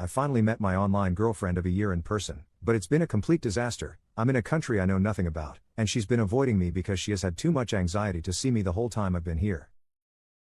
I finally met my online girlfriend of a year in person, but it's been a complete disaster. I'm in a country I know nothing about, and she's been avoiding me because she has had too much anxiety to see me the whole time I've been here.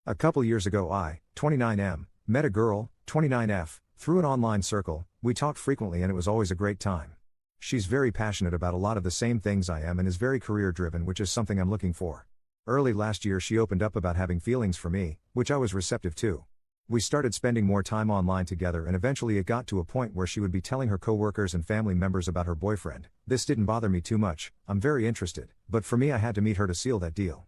A couple years ago I, 29M, met a girl, 29F, through an online circle. We talked frequently and it was always a great time. She's very passionate about a lot of the same things I am and is very career driven, which is something I'm looking for. Early last year she opened up about having feelings for me, which I was receptive to. We started spending more time online together and eventually it got to a point where she would be telling her coworkers and family members about her boyfriend. This didn't bother me too much, I'm very interested, but for me I had to meet her to seal that deal.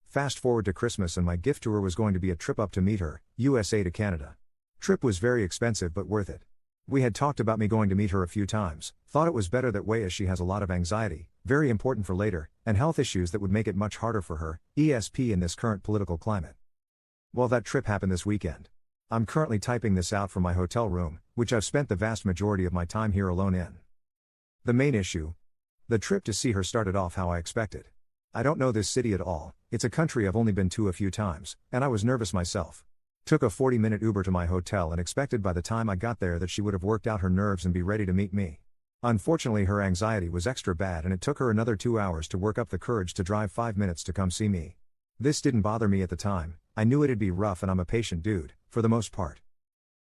Fast forward to Christmas and my gift to her was going to be a trip up to meet her, USA to Canada. Trip was very expensive but worth it. We had talked about me going to meet her a few times, thought it was better that way as she has a lot of anxiety, very important for later, and health issues that would make it much harder for her, ESP in this current political climate. Well, that trip happened this weekend. I'm currently typing this out from my hotel room, which I've spent the vast majority of my time here alone in. The main issue? The trip to see her started off how I expected. I don't know this city at all, it's a country I've only been to a few times, and I was nervous myself. Took a 40-minute Uber to my hotel and expected by the time I got there that she would have worked out her nerves and be ready to meet me. Unfortunately her anxiety was extra bad and it took her another 2 hours to work up the courage to drive 5 minutes to come see me. This didn't bother me at the time, I knew it'd be rough and I'm a patient dude, for the most part.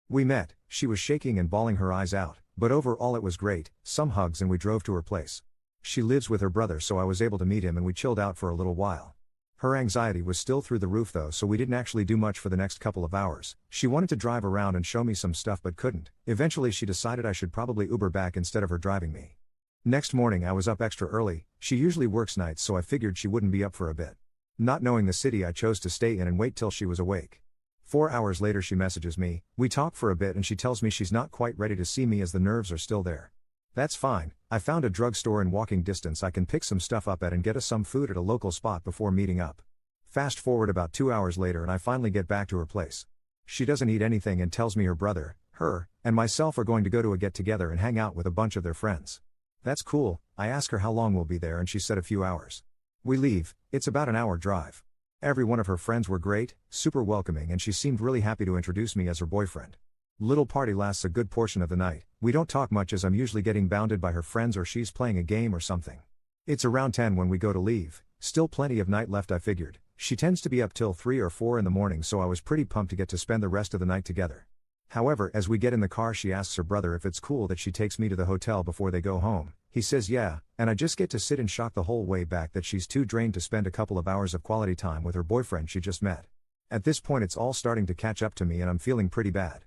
We met, she was shaking and bawling her eyes out, but overall it was great, some hugs and we drove to her place. She lives with her brother so I was able to meet him and we chilled out for a little while. Her anxiety was still through the roof though, so we didn't actually do much for the next couple of hours. She wanted to drive around and show me some stuff but couldn't. Eventually she decided I should probably Uber back instead of her driving me. Next morning I was up extra early, she usually works nights so I figured she wouldn't be up for a bit. Not knowing the city I chose to stay in and wait till she was awake. 4 hours later she messages me, we talk for a bit and she tells me she's not quite ready to see me as the nerves are still there. That's fine, I found a drugstore in walking distance I can pick some stuff up at and get us some food at a local spot before meeting up. Fast forward about 2 hours later and I finally get back to her place. She doesn't eat anything and tells me her brother, her, and myself are going to go to a get-together and hang out with a bunch of their friends. That's cool. I ask her how long we'll be there and she said a few hours. We leave, it's about an hour drive. Every one of her friends were great, super welcoming and she seemed really happy to introduce me as her boyfriend. Little party lasts a good portion of the night, we don't talk much as I'm usually getting bounded by her friends or she's playing a game or something. It's around 10 when we go to leave, still plenty of night left I figured. She tends to be up till 3 or 4 in the morning so I was pretty pumped to get to spend the rest of the night together. However, as we get in the car she asks her brother if it's cool that she takes me to the hotel before they go home. He says yeah, and I just get to sit in shock the whole way back that she's too drained to spend a couple of hours of quality time with her boyfriend she just met. At this point it's all starting to catch up to me and I'm feeling pretty bad.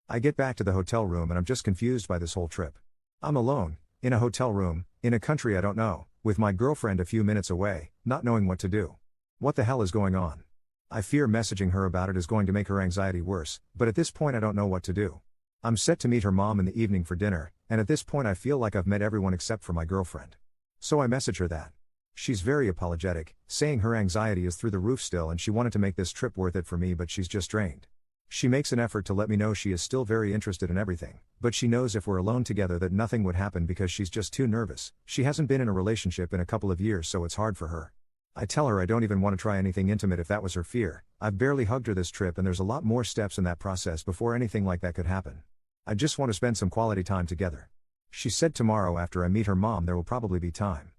I get back to the hotel room and I'm just confused by this whole trip. I'm alone, in a hotel room, in a country I don't know, with my girlfriend a few minutes away, not knowing what to do. What the hell is going on? I fear messaging her about it is going to make her anxiety worse, but at this point I don't know what to do. I'm set to meet her mom in the evening for dinner, and at this point I feel like I've met everyone except for my girlfriend. So I message her that. She's very apologetic, saying her anxiety is through the roof still and she wanted to make this trip worth it for me but she's just drained. She makes an effort to let me know she is still very interested in everything, but she knows if we're alone together that nothing would happen because she's just too nervous. She hasn't been in a relationship in a couple of years so it's hard for her. I tell her I don't even want to try anything intimate if that was her fear. I've barely hugged her this trip and there's a lot more steps in that process before anything like that could happen. I just want to spend some quality time together. She said tomorrow after I meet her mom there will probably be time.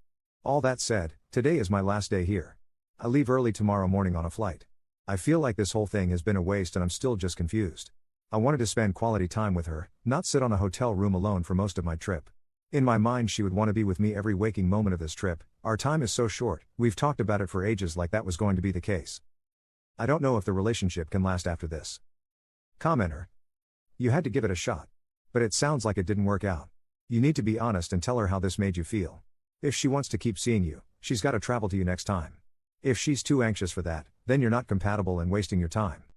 All that said, today is my last day here. I leave early tomorrow morning on a flight. I feel like this whole thing has been a waste and I'm still just confused. I wanted to spend quality time with her, not sit on a hotel room alone for most of my trip. In my mind she would want to be with me every waking moment of this trip. Our time is so short, we've talked about it for ages like that was going to be the case. I don't know if the relationship can last after this. Commenter. You had to give it a shot. But it sounds like it didn't work out. You need to be honest and tell her how this made you feel. If she wants to keep seeing you, she's got to travel to you next time. If she's too anxious for that, then you're not compatible and wasting your time.